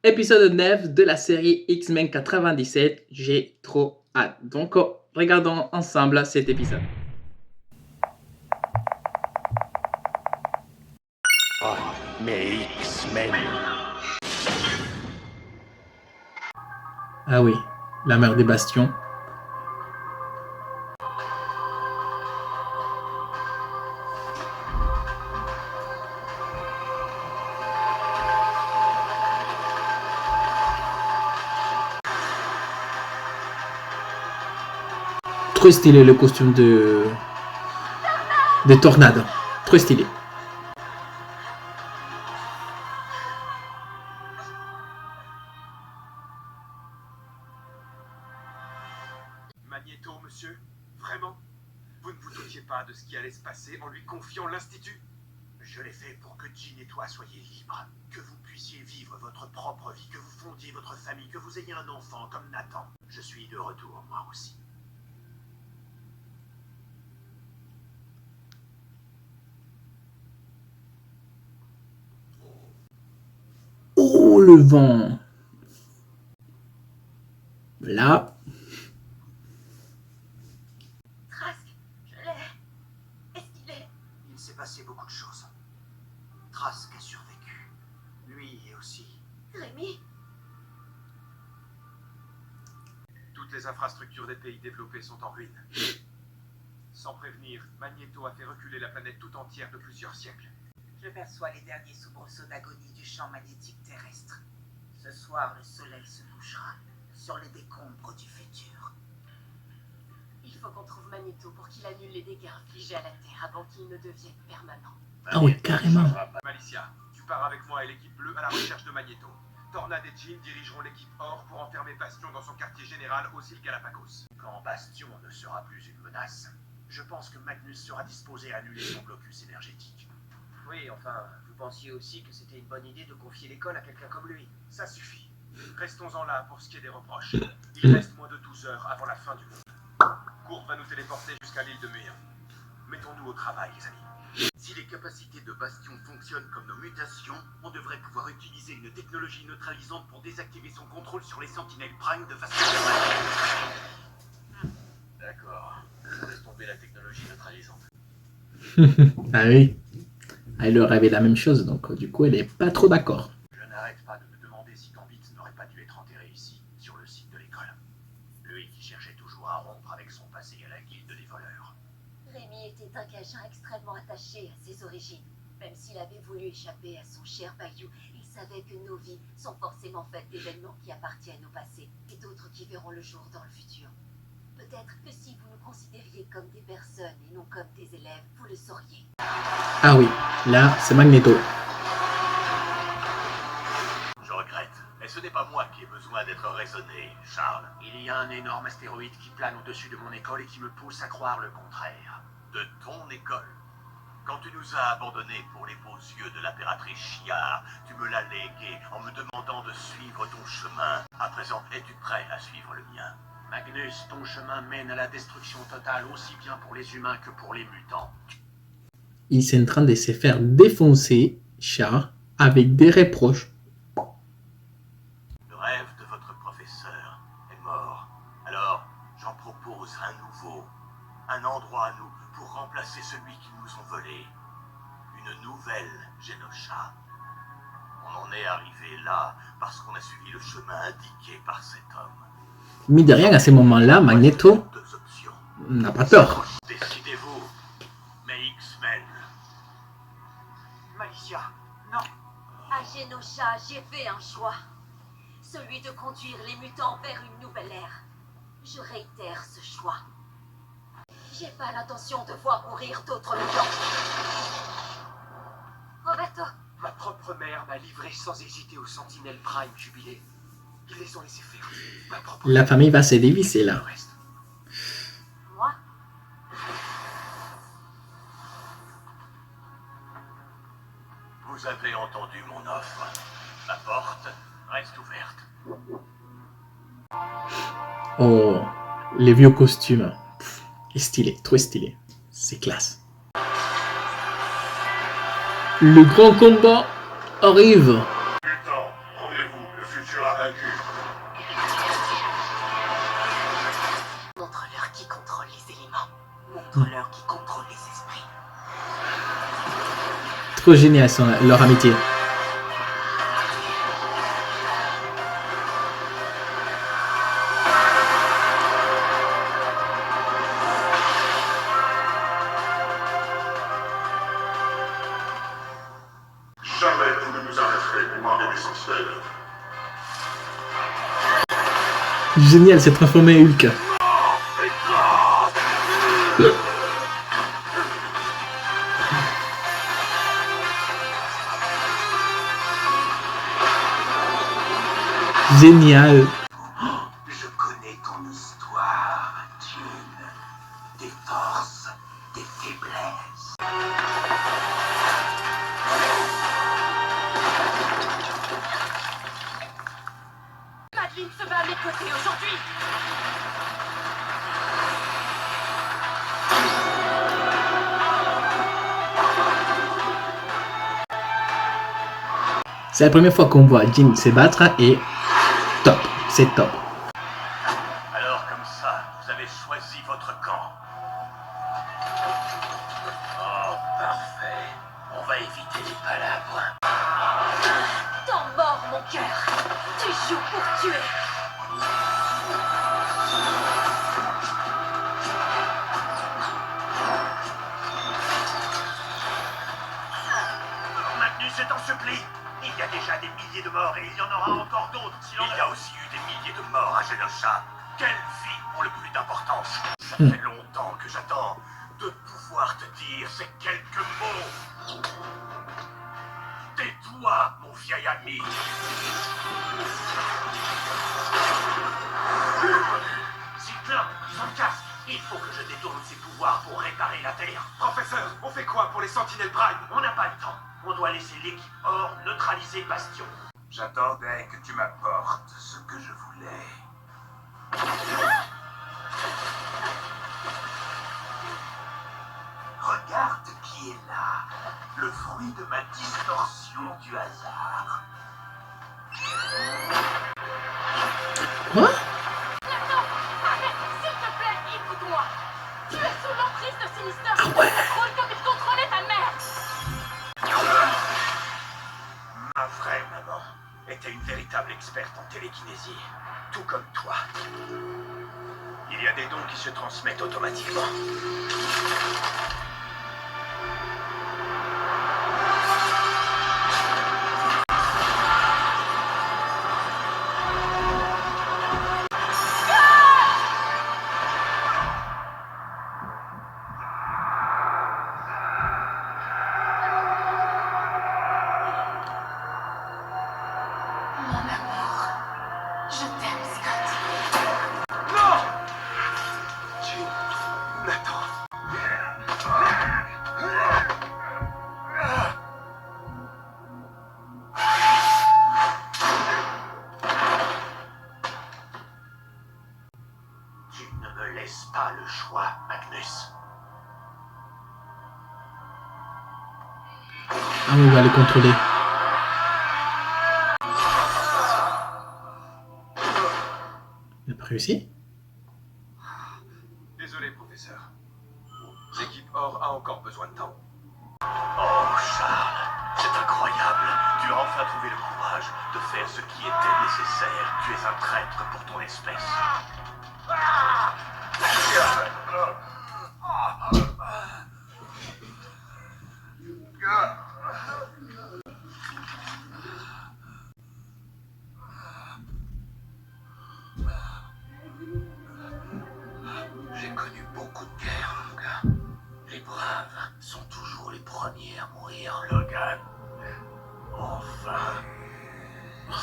épisode 9 de la série X-Men 97. J'ai trop hâte. Donc, regardons ensemble cet épisode. Mais X-Men. Ah oui, la mère des Bastions. Trop stylé le costume de Tornade. Trop stylé. Magnéto, monsieur? Vraiment? Vous ne vous doutiez pas de ce qui allait se passer en lui confiant l'Institut? Je l'ai fait pour que Jean et toi soyez libres. Que vous puissiez vivre votre propre vie, que vous fondiez votre famille, que vous ayez un enfant comme Nathan. Je suis de retour, moi aussi. Oh, le vent. Là. Trask, je l'ai. Est-ce qu'il est... Il s'est passé beaucoup de choses. Trask a survécu. Lui aussi. Rémi? Toutes les infrastructures des pays développés sont en ruine. Sans prévenir, Magnéto a fait reculer la planète tout entière de plusieurs siècles. Je perçois les derniers soubresauts d'agonie du champ magnétique terrestre. Ce soir, le soleil se couchera sur les décombres du futur. Il faut qu'on trouve Magnéto pour qu'il annule les dégâts infligés à la Terre avant qu'il ne devienne permanent. Ah oui, carrément. Malicia, tu pars avec moi et l'équipe bleue à la recherche de Magnéto. Tornade et Jean dirigeront l'équipe Or pour enfermer Bastion dans son quartier général aux îles Galapagos. Quand Bastion ne sera plus une menace, je pense que Magnus sera disposé à annuler son blocus énergétique. Oui, enfin, vous pensiez aussi que c'était une bonne idée de confier l'école à quelqu'un comme lui. Ça suffit. Restons-en là pour ce qui est des reproches. Il reste moins de 12 heures avant la fin du monde. Courbe va nous téléporter jusqu'à l'île de Muir. Mettons-nous au travail, les amis. Si les capacités de Bastion fonctionnent comme nos mutations, on devrait pouvoir utiliser une technologie neutralisante pour désactiver son contrôle sur les Sentinelles Prime de façon permanente. D'accord. Laisse tomber la technologie neutralisante. Ah oui. Elle leur avait la même chose, donc du coup, elle est pas trop d'accord. Je n'arrête pas de me demander si Gambit n'aurait pas dû être enterré ici, sur le site de l'école. Lui qui cherchait toujours à rompre avec son passé à la guilde des voleurs. Rémi était un Cajun extrêmement attaché à ses origines. Même s'il avait voulu échapper à son cher Bayou, il savait que nos vies sont forcément faites d'événements qui appartiennent au passé et d'autres qui verront le jour dans le futur. Peut-être que si vous nous considériez comme des personnes et non comme des élèves, vous le sauriez. Ah oui, là, c'est Magnéto. Je regrette, mais ce n'est pas moi qui ai besoin d'être raisonné, Charles. Il y a un énorme astéroïde qui plane au-dessus de mon école et qui me pousse à croire le contraire. De ton école? Quand tu nous as abandonnés pour les beaux yeux de l'impératrice Chiar, tu me l'as légué en me demandant de suivre ton chemin. À présent, es-tu prêt à suivre le mien? Magnus, ton chemin mène à la destruction totale aussi bien pour les humains que pour les mutants. Il est en train de se faire défoncer, Char, avec des reproches. Le rêve de votre professeur est mort. Alors, j'en propose un nouveau. Un endroit à nous pour remplacer celui qu'ils nous ont volé. Une nouvelle Genosha. On en est arrivé là parce qu'on a suivi le chemin indiqué par cet homme. Mine de rien, à ce moment-là, Magnéto Deux options. n'a pas tort. Décidez-vous. Mais X-Men. Malicia, non. À Genosha, j'ai fait un choix. Celui de conduire les mutants vers une nouvelle ère. Je réitère ce choix. J'ai pas l'intention de voir mourir d'autres mutants. Roberto, Ma propre mère m'a livré sans hésiter aux Sentinelles Prime jubilé. Ils les ont laissés faire. Ma propre La famille va se dévisser le là. reste. moi, Vous avez entendu mon offre. La porte reste ouverte. Oh, les vieux costumes. Pff, stylé, trop stylé. C'est classe. Le grand combat arrive. Putain, rendez-vous, le futur a vaincu. Montre-leur qui contrôle les éléments. Montre-leur qui contrôle les esprits. Trop génial leur amitié. Jamais vous ne nous arrêterez pour marquer l'essentiel. Génial, s'est transformé en Hulk. Génial. Je connais ton histoire, Jean. Tes forces, tes faiblesses. Madeline se bat à mes côtés aujourd'hui. C'est la première fois qu'on voit Jean se battre et top, c'est top. Alors comme ça, vous avez choisi votre camp. Oh, parfait. On va éviter les palabres. Temps mort, mon cœur. Tu joues pour tuer. Magnus, je t'en supplie. Il y a déjà des milliers de morts et il y en aura encore d'autres. Il y a aussi eu des milliers de morts à Genosha. Quelles vies ont le plus d'importance? Ça fait longtemps que j'attends de pouvoir te dire ces quelques mots. Tais-toi, mon vieil ami. Cyclope, son casque. Il faut que je détourne ses pouvoirs pour réparer la Terre. Professeur, on fait quoi pour les Sentinelles Prime? On n'a pas le temps. On doit laisser l'équipe Or neutraliser Bastion. J'attendais que tu m'apportes ce que je voulais. Regarde qui est là. Le fruit de ma distorsion du hasard. Quoi? Arrête, s'il te plaît, écoute-moi. Tu es sous l'emprise de Sinister qui te contrôle comme il contrôlait ta mère. Ma vraie maman était une véritable experte en télékinésie, tout comme toi. Il y a des dons qui se transmettent automatiquement. Mon amour, je t'aime, Scott. Non! Jean, Nathan. Tu ne me laisses pas le choix, Magnus. Ah, on va les contrôler. Il n'a pas réussi? Désolé, professeur. L'équipe Or a encore besoin de temps. Oh, Charles, c'est incroyable. Tu as enfin trouvé le courage de faire ce qui était nécessaire. Tu es un traître pour ton espèce. J'ai connu beaucoup de guerres, mon gars. Les braves sont toujours les premiers à mourir. Logan, enfin,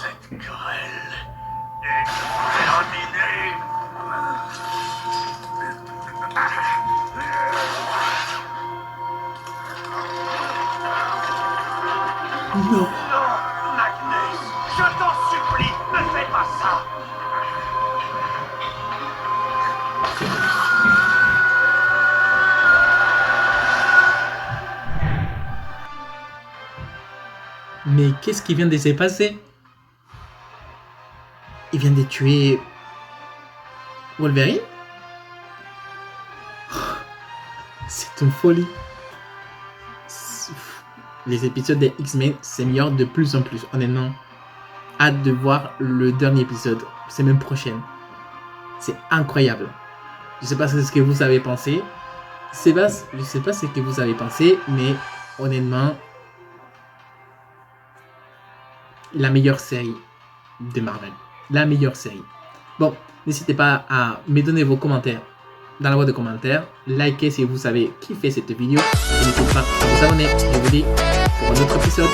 cette querelle est terminée. Non. Non, Magnus, je t'en supplie, ne fais pas ça. Mais qu'est-ce qui vient de se passer? il vient de tuer Wolverine. C'est une folie. Les épisodes des X-Men s'améliorent de plus en plus, honnêtement. Hâte de voir le dernier épisode, semaine prochaine. C'est incroyable. Je sais pas ce que vous avez pensé. Je sais pas ce que vous avez pensé, mais honnêtement, la meilleure série de Marvel. La meilleure série. Bon, n'hésitez pas à me donner vos commentaires dans la boîte de commentaires. Likez si vous avez kiffé cette vidéo. Et n'hésitez pas à vous abonner. Je vous dis pour un autre épisode.